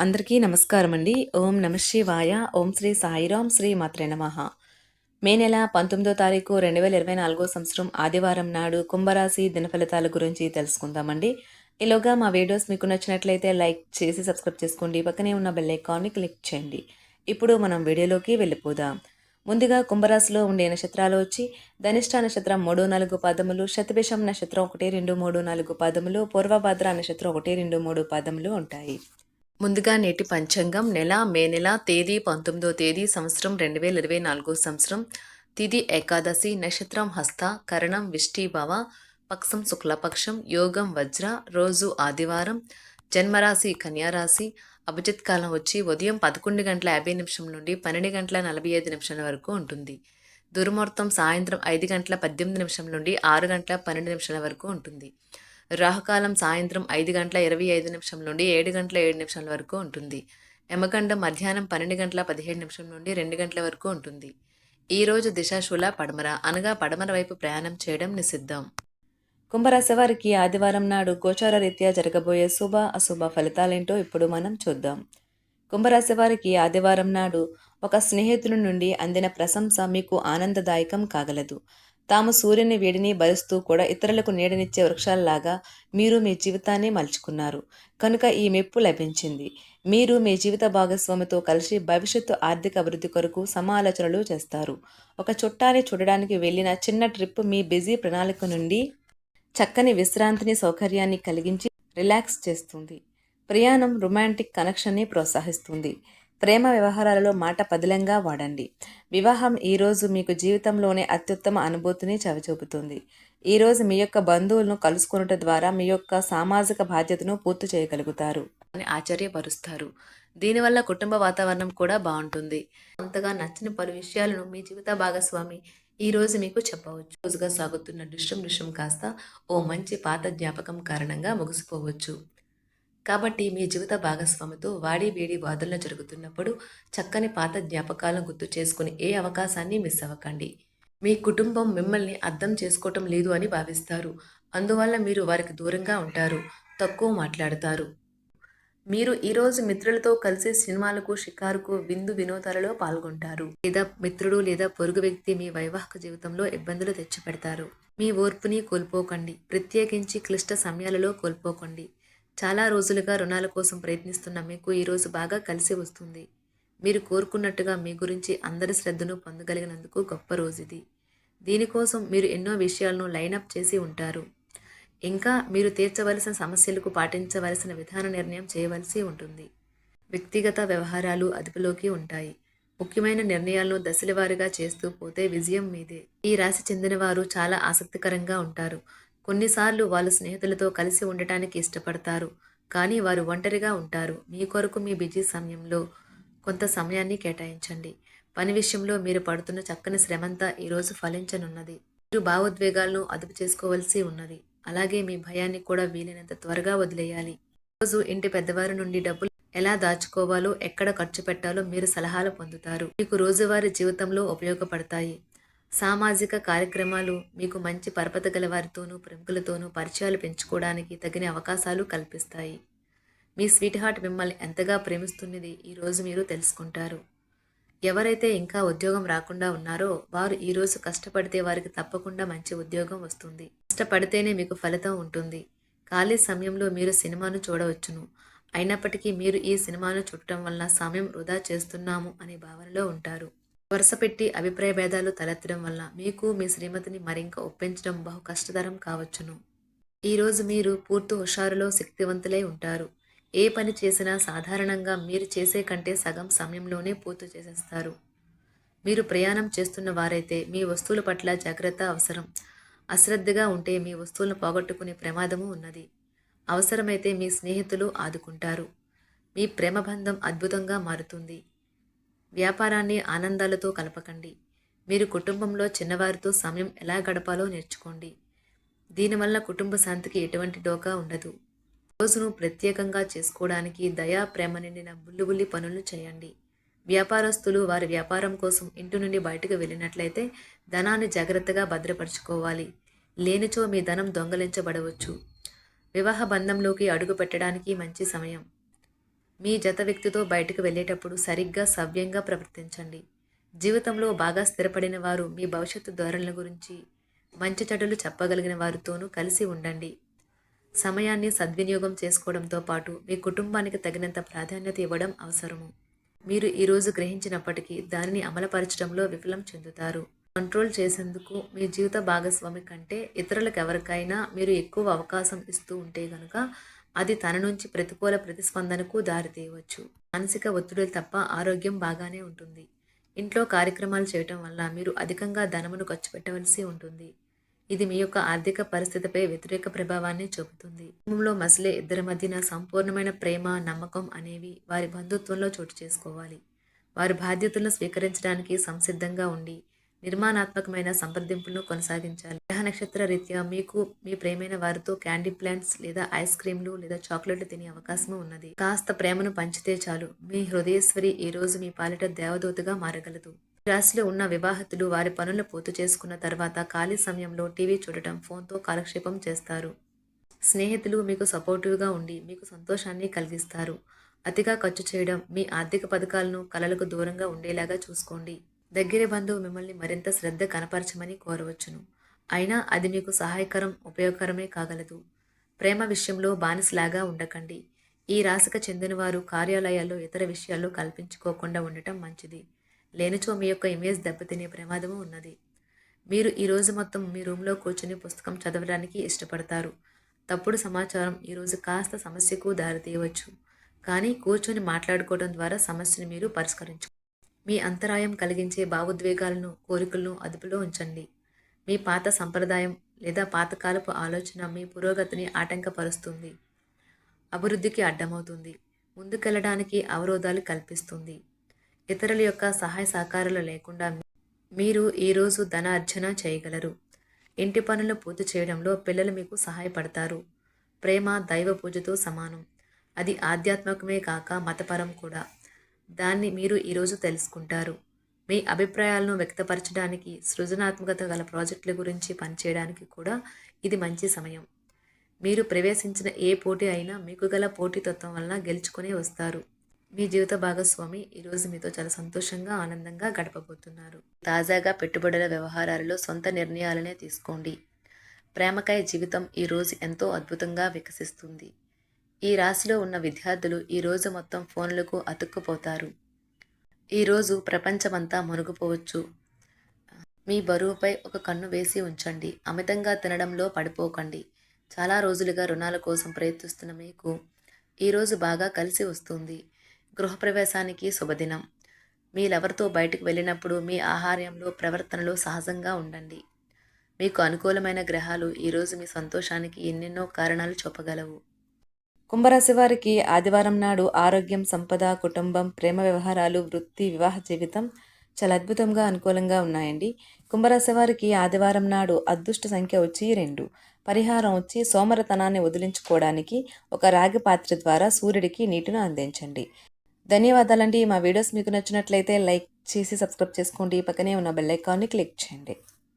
అందరికీ నమస్కారం అండి. ఓం నమ శివాయ. ఓం శ్రీ సాయిరాం శ్రీ మాత్రే నమః. మే నెల 19వ తారీఖు 2024 సంవత్సరం ఆదివారం నాడు కుంభరాశి దినఫలితాల గురించి తెలుసుకుందామండి. ఈలోగా మా వీడియోస్ మీకు నచ్చినట్లయితే లైక్ చేసి సబ్స్క్రైబ్ చేసుకోండి. పక్కనే ఉన్న బెల్ ఐకాన్ని క్లిక్ చేయండి. ఇప్పుడు మనం వీడియోలోకి వెళ్ళిపోదాం. ముందుగా కుంభరాశిలో ఉండే నక్షత్రాలు వచ్చి ధనిష్ట నక్షత్రం 3, 4 పాదములు, శతభిషం నక్షత్రం 1, 2, 3, 4 పాదములు, పూర్వభద్ర నక్షత్రం 1, 2, 3 పాదములు ఉంటాయి. ముందుగా నేటి పంచాంగం మే నెల తేదీ 19వ తేదీ సంవత్సరం 2024 సంవత్సరం తిథి ఏకాదశి నక్షత్రం హస్త కరణం విష్టిభవ పక్షం శుక్లపక్షం యోగం వజ్ర రోజు ఆదివారం జన్మరాశి కన్యారాశి అభిజిత్ కాలం వచ్చి ఉదయం 11:50 నుండి 12:45 వరకు ఉంటుంది. దుర్ముహూర్తం సాయంత్రం 5:18 నుండి 6:12 వరకు ఉంటుంది. రాహుకాలం సాయంత్రం 5:25 నుండి 7:07 వరకు ఉంటుంది. యమగండం మధ్యాహ్నం 12:17 నుండి 2 గంటల వరకు ఉంటుంది. ఈరోజు దిశాశూల పడమర అనగా పడమర వైపు ప్రయాణం చేయడం నిషిద్ధం. కుంభరాశి వారికి ఆదివారం నాడు గోచార రీత్యా జరగబోయే శుభ అశుభ ఫలితాలేంటో ఇప్పుడు మనం చూద్దాం. కుంభరాశి వారికి ఆదివారం నాడు ఒక స్నేహితుడి నుండి అందిన ప్రశంస మీకు ఆనందదాయకం కాగలదు. తాము సూర్యుని వేడిని భరిస్తూ కూడా ఇతరులకు నీడనిచ్చే వృక్షాలలాగా మీరు మీ జీవితాన్ని మలుచుకున్నారు కనుక ఈ మెప్పు లభించింది. మీరు మీ జీవిత భాగస్వామితో కలిసి భవిష్యత్తు ఆర్థిక అభివృద్ధి కొరకు సమాలోచనలు చేస్తారు. ఒక చుట్టాన్ని చూడడానికి వెళ్ళిన చిన్న ట్రిప్ మీ బిజీ ప్రణాళిక నుండి చక్కని విశ్రాంతిని సౌకర్యాన్ని కలిగించి రిలాక్స్ చేస్తుంది. ప్రయాణం రొమాంటిక్ కనెక్షన్ని ప్రోత్సహిస్తుంది. ప్రేమ వ్యవహారాలలో మాట పదిలంగా వాడండి. వివాహం ఈరోజు మీకు జీవితంలోనే అత్యుత్తమ అనుభూతిని చవిచూపుతుంది. ఈరోజు మీ యొక్క బంధువులను కలుసుకున్నట ద్వారా మీ యొక్క సామాజిక బాధ్యతను పూర్తి చేయగలుగుతారు అని ఆశ్చర్యపరుస్తారు. దీనివల్ల కుటుంబ వాతావరణం కూడా బాగుంటుంది. అంతగా నచ్చని పలు విషయాలను మీ జీవిత భాగస్వామి ఈ రోజు మీకు చెప్పవచ్చు. రోజుగా సాగుతున్న దృశ్యం కాస్త ఓ మంచి పాత జ్ఞాపకం కారణంగా ముగిసిపోవచ్చు. కాబట్టి మీ జీవిత భాగస్వామితో వాడి వేడి వాదనలు జరుగుతున్నప్పుడు చక్కని పాత జ్ఞాపకాలను గుర్తు చేసుకుని ఏ అవకాశాన్ని మిస్ అవ్వకండి. మీ కుటుంబం మిమ్మల్ని అర్థం చేసుకోవటం లేదు అని భావిస్తారు. అందువల్ల మీరు వారికి దూరంగా ఉంటారు, తక్కువ మాట్లాడతారు. మీరు ఈరోజు మిత్రులతో కలిసి సినిమాలకు, షికారుకు, విందు వినోదాలలో పాల్గొంటారు. లేదా మిత్రుడు లేదా పొరుగు వ్యక్తి మీ వైవాహిక జీవితంలో ఇబ్బందులు తెచ్చిపెడతారు. మీ ఓర్పుని కోల్పోకండి, ప్రత్యేకించి క్లిష్ట సమయాలలో కోల్పోకండి. చాలా రోజులుగా రుణాల కోసం ప్రయత్నిస్తున్న మీకు ఈరోజు బాగా కలిసి వస్తుంది. మీరు కోరుకున్నట్టుగా మీ గురించి అందరి శ్రద్ధను పొందగలిగినందుకు గొప్ప రోజు ఇది. దీనికోసం మీరు ఎన్నో విషయాలను లైనప్ చేసి ఉంటారు. ఇంకా మీరు తీర్చవలసిన సమస్యలకు పాటించవలసిన విధాన నిర్ణయం చేయవలసి ఉంటుంది. వ్యక్తిగత వ్యవహారాలు అదుపులోకి ఉంటాయి. ముఖ్యమైన నిర్ణయాలను దశలవారీగా చేస్తూ పోతే విజయం మీదే. ఈ రాశి చెందిన వారు చాలా ఆసక్తికరంగా ఉంటారు. కొన్నిసార్లు వాళ్ళు స్నేహితులతో కలిసి ఉండటానికి ఇష్టపడతారు, కానీ వారు ఒంటరిగా ఉంటారు. మీ కొరకు మీ బిజీ సమయంలో కొంత సమయాన్ని కేటాయించండి. పని విషయంలో మీరు పడుతున్న చక్కని శ్రమంతా ఈరోజు ఫలించనున్నది. మీరు భావోద్వేగాలను అదుపు చేసుకోవలసి ఉన్నది. అలాగే మీ భయాన్ని కూడా వీలైనంత త్వరగా వదిలేయాలి. ఈరోజు ఇంటి పెద్దవారి నుండి డబ్బులు ఎలా దాచుకోవాలో, ఎక్కడ ఖర్చు పెట్టాలో మీరు సలహాలు పొందుతారు. మీకు రోజువారీ జీవితంలో ఉపయోగపడతాయి. సామాజిక కార్యక్రమాలు మీకు మంచి పరపతి గల వారితోనూ ప్రముఖులతోనూ పరిచయాలు పెంచుకోవడానికి తగిన అవకాశాలు కల్పిస్తాయి. మీ స్వీట్ హార్ట్ మిమ్మల్ని ఎంతగా ప్రేమిస్తున్నది ఈరోజు మీరు తెలుసుకుంటారు. ఎవరైతే ఇంకా ఉద్యోగం రాకుండా ఉన్నారో వారు ఈరోజు కష్టపడితే వారికి తప్పకుండా మంచి ఉద్యోగం వస్తుంది. కష్టపడితేనే మీకు ఫలితం ఉంటుంది. ఖాళీ సమయంలో మీరు సినిమాను చూడవచ్చును. అయినప్పటికీ మీరు ఈ సినిమాను చూడటం వల్ల సమయం వృధా చేస్తున్నాము అనే భావనలో ఉంటారు. వరుసపెట్టి అభిప్రాయ భేదాలు తలెత్తడం వల్ల మీకు మీ శ్రీమతిని మరింక ఒప్పించడం బహు కష్టతరం కావచ్చును. ఈరోజు మీరు పూర్తి హుషారులో శక్తివంతులై ఉంటారు. ఏ పని చేసినా సాధారణంగా మీరు చేసే కంటే సగం సమయంలోనే పూర్తి చేసేస్తారు. మీరు ప్రయాణం చేస్తున్న వారైతే మీ వస్తువుల పట్ల జాగ్రత్త అవసరం. అశ్రద్ధగా ఉంటే మీ వస్తువులను పోగొట్టుకునే ప్రమాదము ఉన్నది. అవసరమైతే మీ స్నేహితులు ఆదుకుంటారు. మీ ప్రేమబంధం అద్భుతంగా మారుతుంది. వ్యాపారాన్ని ఆనందాలతో కలపకండి. మీరు కుటుంబంలో చిన్నవారితో సమయం ఎలా గడపాలో నేర్చుకోండి. దీనివల్ల కుటుంబ శాంతికి ఎటువంటి డోకా ఉండదు. రోజును ప్రత్యేకంగా చేసుకోవడానికి దయా ప్రేమ నిండిన బుల్లిబుల్లి పనులు చేయండి. వ్యాపారస్తులు వారి వ్యాపారం కోసం ఇంటి నుండి బయటకు వెళ్ళినట్లయితే ధనాన్ని జాగ్రత్తగా భద్రపరచుకోవాలి. లేనిచో మీ ధనం దొంగలించబడవచ్చు. వివాహ బంధంలోకి అడుగు పెట్టడానికి మంచి సమయం. మీ జత వ్యక్తితో బయటకు వెళ్ళేటప్పుడు సరిగ్గా సవ్యంగా ప్రవర్తించండి. జీవితంలో బాగా స్థిరపడిన వారు మీ భవిష్యత్తు ధోరణుల గురించి మంచి చెడులు చెప్పగలిగిన వారితోనూ కలిసి ఉండండి. సమయాన్ని సద్వినియోగం చేసుకోవడంతో పాటు మీ కుటుంబానికి తగినంత ప్రాధాన్యత ఇవ్వడం అవసరము. మీరు ఈరోజు గ్రహించినప్పటికీ దానిని అమలుపరచడంలో విఫలం చెందుతారు. కంట్రోల్ చేసేందుకు మీ జీవిత భాగస్వామి కంటే ఇతరులకు ఎవరికైనా మీరు ఎక్కువ అవకాశం ఇస్తూ ఉంటే గనుక అది తన నుంచి ప్రతికూల ప్రతిస్పందనకు దారితీయవచ్చు. మానసిక ఒత్తిడులు తప్ప ఆరోగ్యం బాగానే ఉంటుంది. ఇంట్లో కార్యక్రమాలు చేయటం వల్ల మీరు అధికంగా ధనమును ఖర్చు పెట్టవలసి ఉంటుంది. ఇది మీ యొక్క ఆర్థిక పరిస్థితిపై వ్యతిరేక ప్రభావాన్ని చూపుతుంది. కుటుంబంలో మసలే ఇద్దరి మధ్యన సంపూర్ణమైన ప్రేమ, నమ్మకం అనేవి వారి బంధుత్వంలో చోటు చేసుకోవాలి. వారి బాధ్యతలను స్వీకరించడానికి సంసిద్ధంగా ఉండి నిర్మాణాత్మకమైన సంప్రదింపులను కొనసాగించాలి. గ్రహ నక్షత్ర రీత్యా మీకు మీ ప్రేమైన వారితో క్యాండీ ప్లాంట్స్ లేదా ఐస్ క్రీంలు లేదా చాక్లెట్లు తినే అవకాశం ఉన్నది. కాస్త ప్రేమను పంచితే చాలు, మీ హృదయేశ్వరి ఈ రోజు మీ పాలిట దేవదూతగా మారగలదు. రాశిలో ఉన్న వివాహితులు వారి పనులు పూర్తి చేసుకున్న తర్వాత ఖాళీ సమయంలో టీవీ చూడటం, ఫోన్తో కాలక్షేపం చేస్తారు. స్నేహితులు మీకు సపోర్టివ్గా ఉండి మీకు సంతోషాన్ని కలిగిస్తారు. అతిగా ఖర్చు చేయడం, మీ ఆర్థిక పథకాలను కలలకు దూరంగా ఉండేలాగా చూసుకోండి. దగ్గర బంధువు మిమ్మల్ని మరింత శ్రద్ధ కనపరచమని కోరవచ్చును. అయినా అది మీకు సహాయకరం, ఉపయోగకరమే కాగలదు. ప్రేమ విషయంలో బానిసలాగా ఉండకండి. ఈ రాశికి చెందిన వారు కార్యాలయాల్లో ఇతర విషయాల్లో కల్పించుకోకుండా ఉండటం మంచిది. లేనిచో మీ యొక్క ఇమేజ్ దెబ్బతినే ప్రమాదము ఉన్నది. మీరు ఈరోజు మొత్తం మీ రూమ్లో కూర్చుని పుస్తకం చదవడానికి ఇష్టపడతారు. తప్పుడు సమాచారం ఈరోజు కాస్త సమస్యకు దారితీయవచ్చు. కానీ కూర్చొని మాట్లాడుకోవడం ద్వారా సమస్యను మీరు పరిష్కరించు. మీ అంతరాయం కలిగించే భావోద్వేగాలను, కోరికలను అదుపులో ఉంచండి. మీ పాత సంప్రదాయం లేదా పాతకాలపు ఆలోచన మీ పురోగతిని ఆటంకపరుస్తుంది, అభివృద్ధికి అడ్డమవుతుంది, ముందుకెళ్లడానికి అవరోధాలు కల్పిస్తుంది. ఇతరుల యొక్క సహాయ సహకారాలు లేకుండా మీరు ఈరోజు ధన అర్జన చేయగలరు. ఇంటి పనులను పూర్తి చేయడంలో పిల్లలు మీకు సహాయపడతారు. ప్రేమ దైవ పూజతో సమానం. అది ఆధ్యాత్మికమే కాక మతపరం కూడా. దాన్ని మీరు ఈరోజు తెలుసుకుంటారు. మీ అభిప్రాయాలను వ్యక్తపరచడానికి, సృజనాత్మకత గల ప్రాజెక్టుల గురించి పనిచేయడానికి కూడా ఇది మంచి సమయం. మీరు ప్రవేశించిన ఏ పోటీ అయినా మీకు గల పోటీతత్వం వలన గెలుచుకునే వస్తారు. మీ జీవిత భాగస్వామి ఈరోజు మీతో చాలా సంతోషంగా, ఆనందంగా గడపబోతున్నారు. తాజాగా పెట్టుబడుల వ్యవహారాలలో సొంత నిర్ణయాలనే తీసుకోండి. ప్రేమకై జీవితం ఈరోజు ఎంతో అద్భుతంగా వికసిస్తుంది. ఈ రాశిలో ఉన్న విద్యార్థులు ఈరోజు మొత్తం ఫోన్లకు అతుక్కుపోతారు. ఈరోజు ప్రపంచమంతా మునిగిపోవచ్చు. మీ బరువుపై ఒక కన్ను వేసి ఉంచండి. అమితంగా తినడంలో పడిపోకండి. చాలా రోజులుగా రుణాల కోసం ప్రయత్నిస్తున్న మీకు ఈరోజు బాగా కలిసి వస్తుంది. గృహప్రవేశానికి శుభదినం. మీరెవరితో బయటకు వెళ్ళినప్పుడు మీ ఆహార్యంలో, ప్రవర్తనలో సహజంగా ఉండండి. మీకు అనుకూలమైన గ్రహాలు ఈరోజు మీ సంతోషానికి ఎన్నెన్నో కారణాలు చూపగలవు. కుంభరాశి వారికి ఆదివారం నాడు ఆరోగ్యం, సంపద, కుటుంబం, ప్రేమ వ్యవహారాలు, వృత్తి, వివాహ జీవితం చాలా అద్భుతంగా, అనుకూలంగా ఉన్నాయండి. కుంభరాశి వారికి ఆదివారం నాడు అదృష్ట సంఖ్య వచ్చి 2. పరిహారం వచ్చి సోమరతనాన్ని వదిలించుకోవడానికి ఒక రాగి పాత్ర ద్వారా సూర్యుడికి నీటిని అందించండి. ధన్యవాదాలండి. మా వీడియోస్ మీకు నచ్చినట్లయితే లైక్ చేసి సబ్స్క్రైబ్ చేసుకోండి. పక్కనే ఉన్న బెల్ ఐకాన్ని క్లిక్ చేయండి.